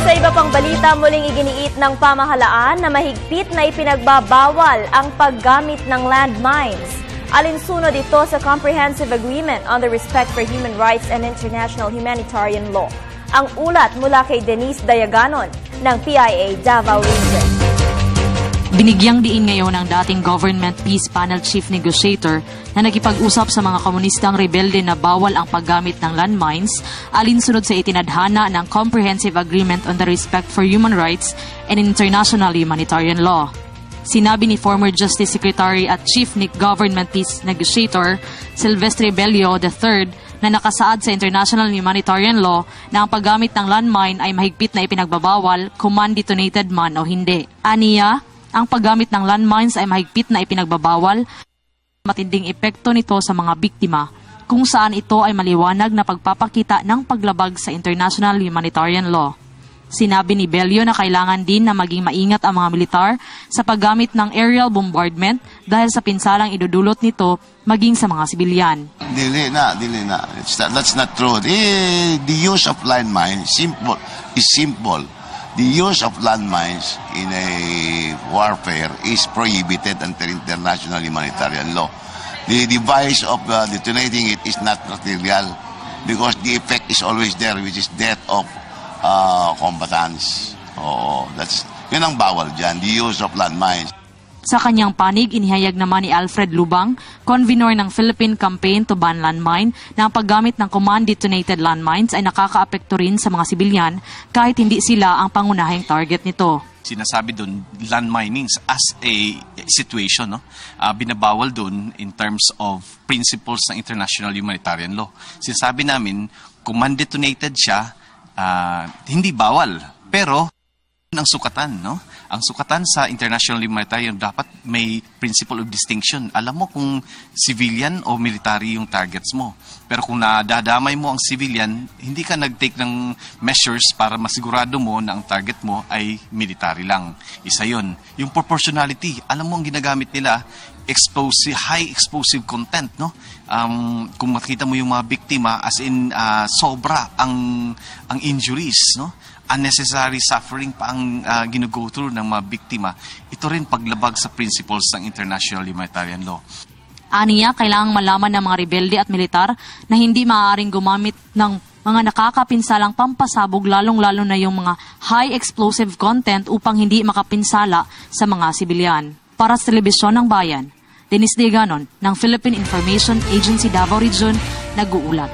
Sa iba pang balita, muling iginiit ng pamahalaan na mahigpit na ipinagbabawal ang paggamit ng landmines. Alinsunod ito sa Comprehensive Agreement on the Respect for Human Rights and International Humanitarian Law. Ang ulat mula kay Denise Dayaganon ng PIA Davao Region. Binigyang diin ngayon ng dating Government Peace Panel Chief Negotiator na nagipag-usap sa mga komunistang rebelde na bawal ang paggamit ng landmines alinsunod sa itinadhana ng Comprehensive Agreement on the Respect for Human Rights and International Humanitarian Law. Sinabi ni former Justice Secretary at Chief Government Peace Negotiator Silvestre Bello III na nakasaad sa International Humanitarian Law na ang paggamit ng landmine ay mahigpit na ipinagbabawal kung man-detonated man o hindi. Aniya, ang paggamit ng landmines ay mahigpit na ipinagbabawal, matinding epekto nito sa mga biktima, kung saan ito ay maliwanag na pagpapakita ng paglabag sa International Humanitarian Law. Sinabi ni Bello na kailangan din na maging maingat ang mga militar sa paggamit ng aerial bombardment dahil sa pinsalang idudulot nito maging sa mga sibilyan. Dili na. That's not true. The use of landmines is simple. The use of landmines in a warfare is prohibited under international humanitarian law. The device of detonating it is not material because the effect is always there, which is death of combatants. Yun ang bawal dyan, the use of landmines. Sa kanyang panig, inihayag naman ni Alfred Lubang, convenor ng Philippine Campaign to Ban Landmine, na ang paggamit ng command-detonated landmines ay nakakaapekto rin sa mga sibilyan kahit hindi sila ang pangunahing target nito. Sinasabi doon, landmining as a situation, no? Binabawal doon in terms of principles ng international humanitarian law. Sinasabi namin, command-detonated siya, hindi bawal, pero ang sukatan, no? Ang sukatan sa international humanitarian dapat may principle of distinction. Alam mo kung civilian o military yung targets mo. Pero kung nadadamay mo ang civilian, hindi ka nag-take ng measures para masigurado mo na ang target mo ay military lang. Isa yun. Yung proportionality, alam mo ang ginagamit nila, high explosive content, no? Kung makita mo yung mga biktima, as in sobra ang injuries, no? Unnecessary suffering pa ang ginugo through ng mga biktima. Ito rin paglabag sa principles ng international humanitarian law. Aniya, kailangang malaman ng mga rebelde at militar na hindi maaaring gumamit ng mga nakakapinsalang pampasabog lalong-lalo na yung mga high explosive content upang hindi makapinsala sa mga sibilyan. Para sa Telebisyon ng Bayan, Denise Dayaganon ng Philippine Information Agency Davao Region, nag-uulat.